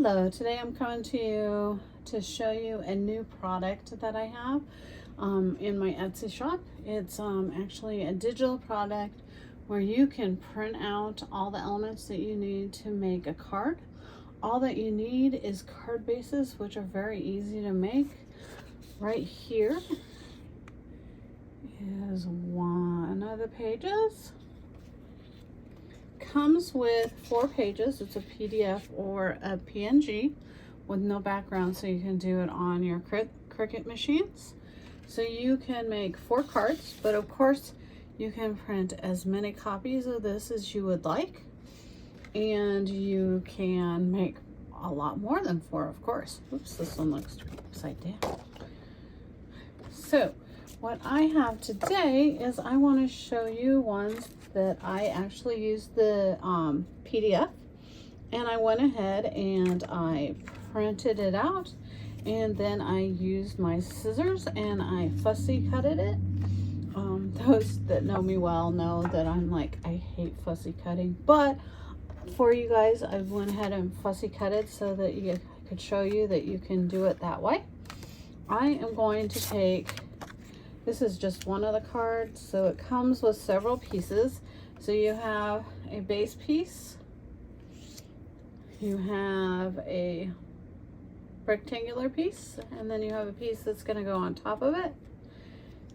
Hello, today I'm coming to you to show you a new product that I have in my Etsy shop. It's actually a digital product where you can print out all the elements that you need to make a card. All that you need is card bases, which are very easy to make. Right here is one of the pages. Comes with 4 pages. It's a PDF or a PNG with no background, so you can do it on your Cricut machines. So you can make 4 cards, but of course you can print as many copies of this as you would like, and you can make a lot more than 4, of course. Oops, this one looks upside down. So what I have today is I want to show you ones that I actually used the PDF, and I went ahead and I printed it out, and then I used my scissors and I fussy cutted it. Those that know me well know that I'm like, I hate fussy cutting, but for you guys I went ahead and fussy cut it so that I could show you that you can do it that way. I am going to take, this is just one of the cards, so it comes with several pieces. So you have a base piece, you have a rectangular piece, and then you have a piece that's going to go on top of it.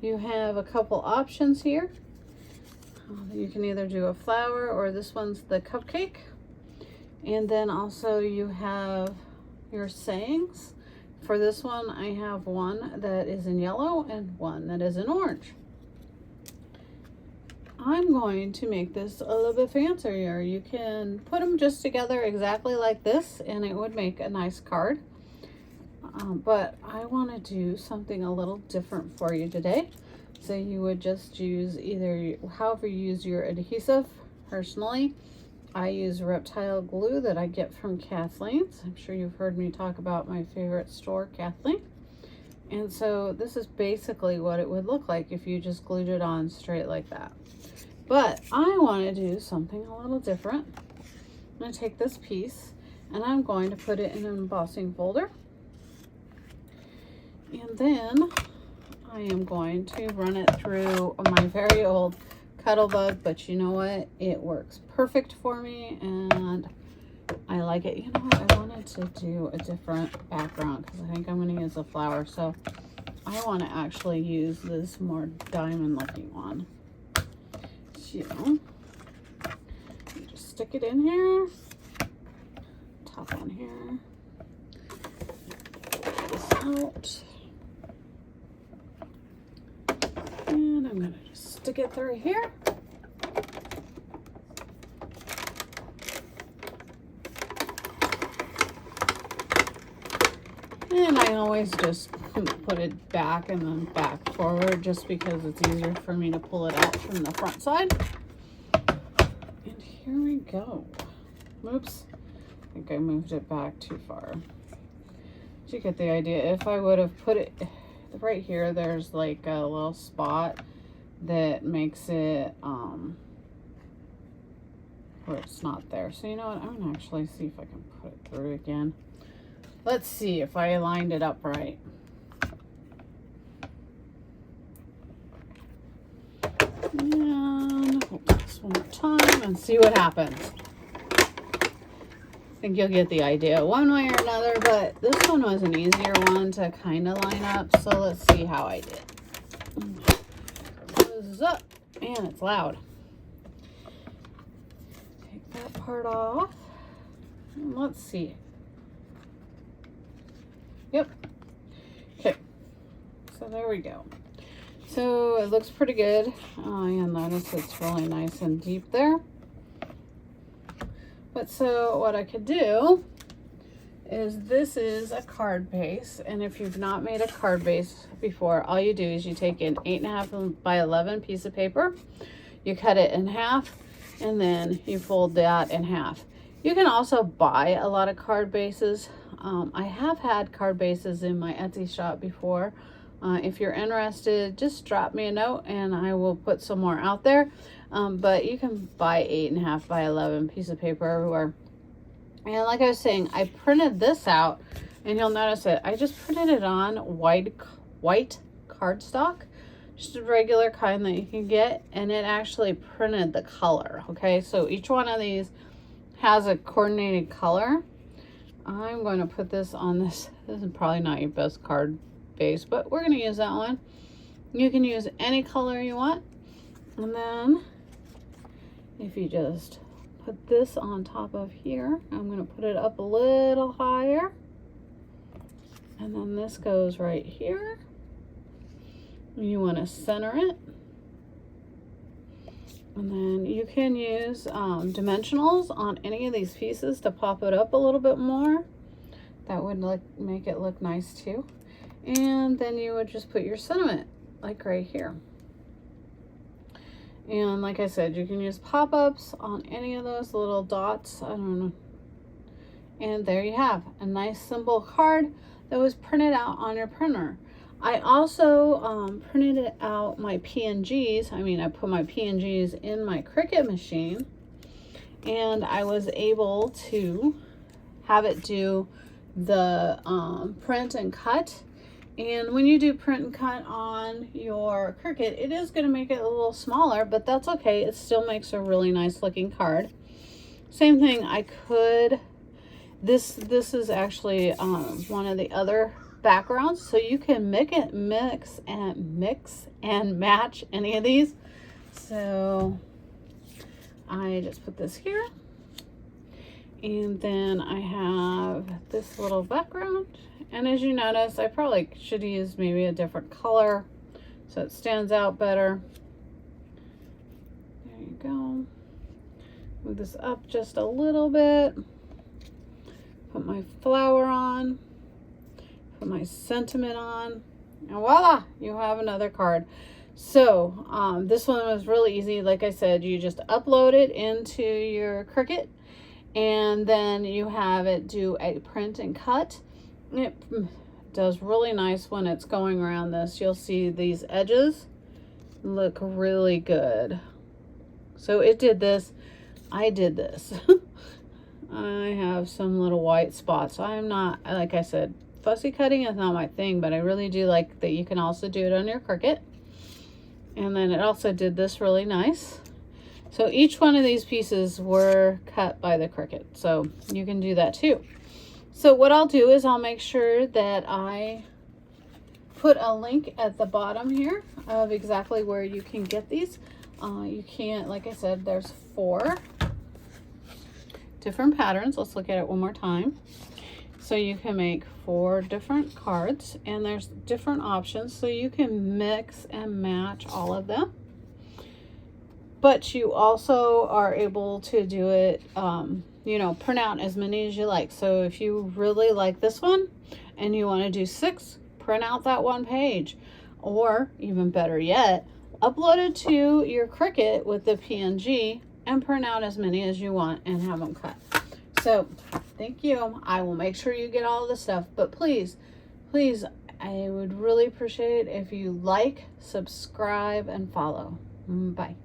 You have a couple options here. You can either do a flower, or this one's the cupcake. And then also you have your sayings. For this one, I have one that is in yellow and one that is in orange. I'm going to make this a little bit fancier. You can put them just together exactly like this and it would make a nice card. But I want to do something a little different for you today. So you would just use either, however you use your adhesive. Personally, I use reptile glue that I get from Kathleen's. I'm sure you've heard me talk about my favorite store, Kathleen. And so this is basically what it would look like if you just glued it on straight like that. But I want to do something a little different. I'm going to take this piece and I'm going to put it in an embossing folder. And then I am going to run it through my very old Cuttlebug, but you know what? It works perfect for me and I like it. You know what? I wanted to do a different background because I think I'm going to use a flower. So I want to actually use this more diamond looking one. So you just stick it in here, top on here, get this out, and I'm going to just stick it through here. And I always just put it back and then back forward just because it's easier for me to pull it out from the front side. And here we go. Oops, I think I moved it back too far. But you get the idea. If I would have put it right here, there's like a little spot that makes it where it's not there. So you know what, I'm gonna actually see if I can put it through again. Let's see if I lined it up right. And hold this one more time and see what happens. I think you'll get the idea one way or another, but this one was an easier one to kind of line up. So let's see how I did. Close this up, and it's loud. Take that part off. And let's see. Yep. Okay. So there we go. So it looks pretty good. You'll notice it's really nice and deep there. But so what I could do is, this is a card base, and if you've not made a card base before, all you do is you take an 8.5 by 11 piece of paper, you cut it in half, and then you fold that in half. You can also buy a lot of card bases. I have had card bases in my Etsy shop before. If you're interested, just drop me a note and I will put some more out there. But you can buy 8.5 by 11 piece of paper everywhere. And like I was saying, I printed this out, and you'll notice it. I just printed it on white cardstock, just a regular kind that you can get, and it actually printed the color. Okay, so each one of these has a coordinated color. I'm going to put this on this. This is probably not your best card base, but we're going to use that one. You can use any color you want. And then if you just put this on top of here, I'm going to put it up a little higher. And then this goes right here. You want to center it. And then you can use dimensionals on any of these pieces to pop it up a little bit more. That would make it look nice too. And then you would just put your sentiment like right here. And like I said, you can use pop-ups on any of those little dots. I don't know. And there you have a nice simple card that was printed out on your printer. I also printed out my PNGs. I put my PNGs in my Cricut machine, and I was able to have it do the print and cut. And when you do print and cut on your Cricut, it is going to make it a little smaller, but that's okay. It still makes a really nice looking card. Same thing, I could, this is actually one of the other backgrounds, so you can mix and match any of these. So I just put this here, and then I have this little background, and as you notice, I probably should use maybe a different color so it stands out better. There you go. Move this up just a little bit, put my flower on, put my sentiment on, and voila, you have another card. So this one was really easy. Like I said, you just upload it into your Cricut, and then you have it do a print and cut. It does really nice when it's going around this. You'll see these edges look really good. So it did this. I did this. I have some little white spots. I'm not, like I said, fussy cutting is not my thing, but I really do like that you can also do it on your Cricut. And then it also did this really nice. So each one of these pieces were cut by the Cricut, so you can do that too. So what I'll do is I'll make sure that I put a link at the bottom here of exactly where you can get these. You can't, like I said, there's 4 different patterns. Let's look at it one more time. So you can make 4 different cards, and there's different options, so you can mix and match all of them. But you also are able to do it, you know, print out as many as you like. So if you really like this one and you want to do 6, print out that 1 page. Or even better yet, upload it to your Cricut with the PNG and print out as many as you want and have them cut. So thank you. I will make sure you get all the stuff, but please, I would really appreciate it if you like, subscribe, and follow. Bye.